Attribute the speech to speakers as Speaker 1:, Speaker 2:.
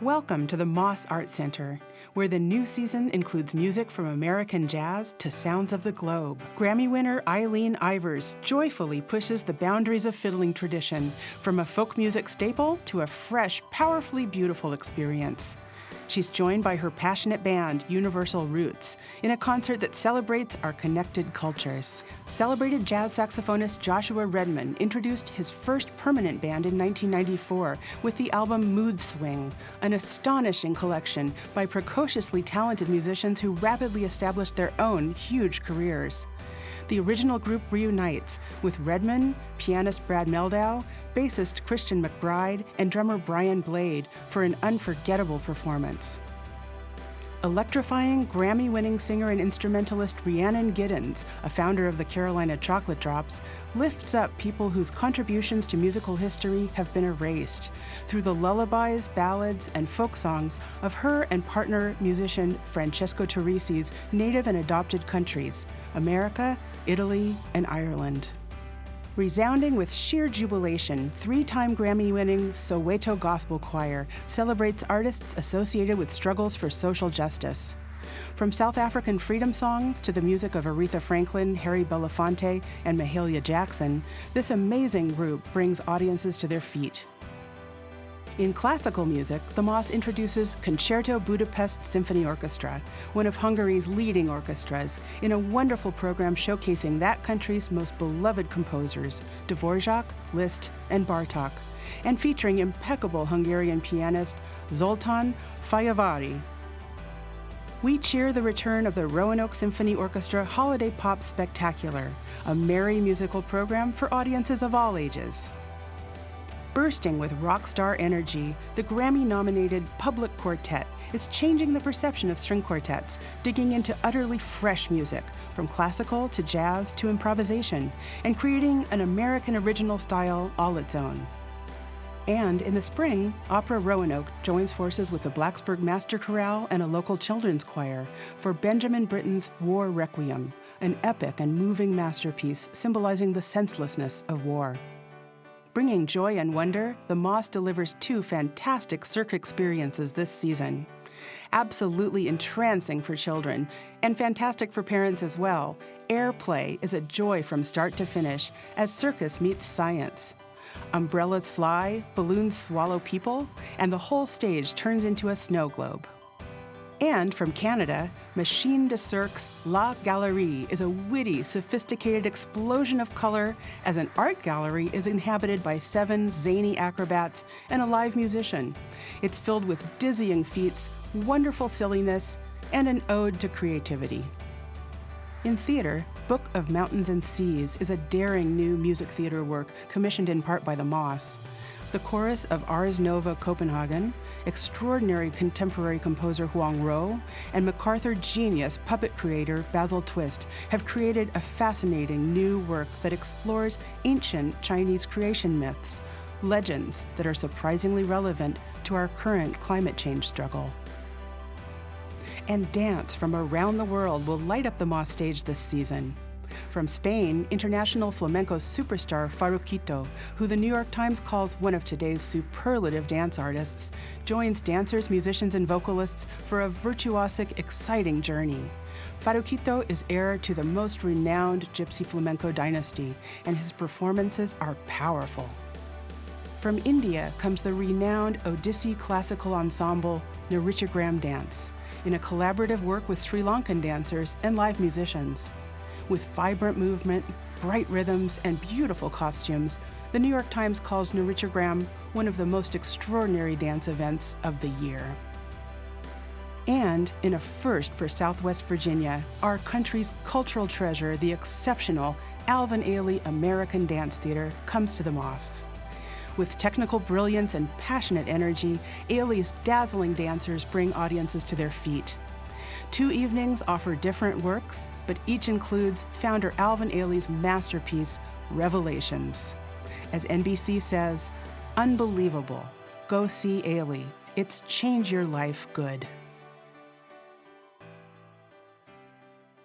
Speaker 1: Welcome to the Moss Art Center, where the new season includes music from American jazz to sounds of the globe. Grammy winner Eileen Ivers joyfully pushes the boundaries of fiddling tradition, from a folk music staple to a fresh, powerfully beautiful experience. She's joined by her passionate band, Universal Roots, in a concert that celebrates our connected cultures. Celebrated jazz saxophonist Joshua Redman introduced his first permanent band in 1994 with the album MoodSwing, an astonishing collection by precociously talented musicians who rapidly established their own huge careers. The original group reunites with Redman, pianist Brad Meldau, bassist Christian McBride, and drummer Brian Blade for an unforgettable performance. Electrifying Grammy-winning singer and instrumentalist Rhiannon Giddens, a founder of the Carolina Chocolate Drops, lifts up people whose contributions to musical history have been erased through the lullabies, ballads, and folk songs of her and partner musician Francesco Turrisi's native and adopted countries, America, Italy, and Ireland. Resounding with sheer jubilation, three-time Grammy-winning Soweto Gospel Choir celebrates artists associated with struggles for social justice. From South African freedom songs to the music of Aretha Franklin, Harry Belafonte, and Mahalia Jackson, this amazing group brings audiences to their feet. In classical music, the Moss introduces Concerto Budapest Symphony Orchestra, one of Hungary's leading orchestras, in a wonderful program showcasing that country's most beloved composers, Dvorak, Liszt, and Bartók, and featuring impeccable Hungarian pianist Zoltán Fejeváry. We cheer the return of the Roanoke Symphony Orchestra Holiday Pop Spectacular, a merry musical program for audiences of all ages. Bursting with rock star energy, the Grammy-nominated Public Quartet is changing the perception of string quartets, digging into utterly fresh music, from classical to jazz to improvisation, and creating an American original style all its own. And in the spring, Opera Roanoke joins forces with the Blacksburg Master Chorale and a local children's choir for Benjamin Britten's War Requiem, an epic and moving masterpiece symbolizing the senselessness of war. Bringing joy and wonder, the Moss delivers two fantastic cirque experiences this season. Absolutely entrancing for children, and fantastic for parents as well, Airplay is a joy from start to finish as circus meets science. Umbrellas fly, balloons swallow people, and the whole stage turns into a snow globe. And from Canada, Machine de Cirque's La Galerie is a witty, sophisticated explosion of color as an art gallery is inhabited by 7 zany acrobats and a live musician. It's filled with dizzying feats, wonderful silliness, and an ode to creativity. In theater, Book of Mountains and Seas is a daring new music theater work commissioned in part by the Moss. The chorus of Ars Nova Copenhagen, extraordinary contemporary composer Huang Ro, and MacArthur genius puppet creator Basil Twist have created a fascinating new work that explores ancient Chinese creation myths, legends that are surprisingly relevant to our current climate change struggle. And dance from around the world will light up the Moss stage this season. From Spain, international flamenco superstar Farruquito, who the New York Times calls one of today's superlative dance artists, joins dancers, musicians, and vocalists for a virtuosic, exciting journey. Farruquito is heir to the most renowned gypsy flamenco dynasty, and his performances are powerful. From India comes the renowned Odissi classical ensemble Nrityagram dance, in a collaborative work with Sri Lankan dancers and live musicians. With vibrant movement, bright rhythms, and beautiful costumes, the New York Times calls Nrityagram one of the most extraordinary dance events of the year. And in a first for Southwest Virginia, our country's cultural treasure, the exceptional Alvin Ailey American Dance Theater, comes to the Moss. With technical brilliance and passionate energy, Ailey's dazzling dancers bring audiences to their feet. 2 evenings offer different works, but each includes founder Alvin Ailey's masterpiece, Revelations. As NBC says, unbelievable. Go see Ailey. It's change your life good.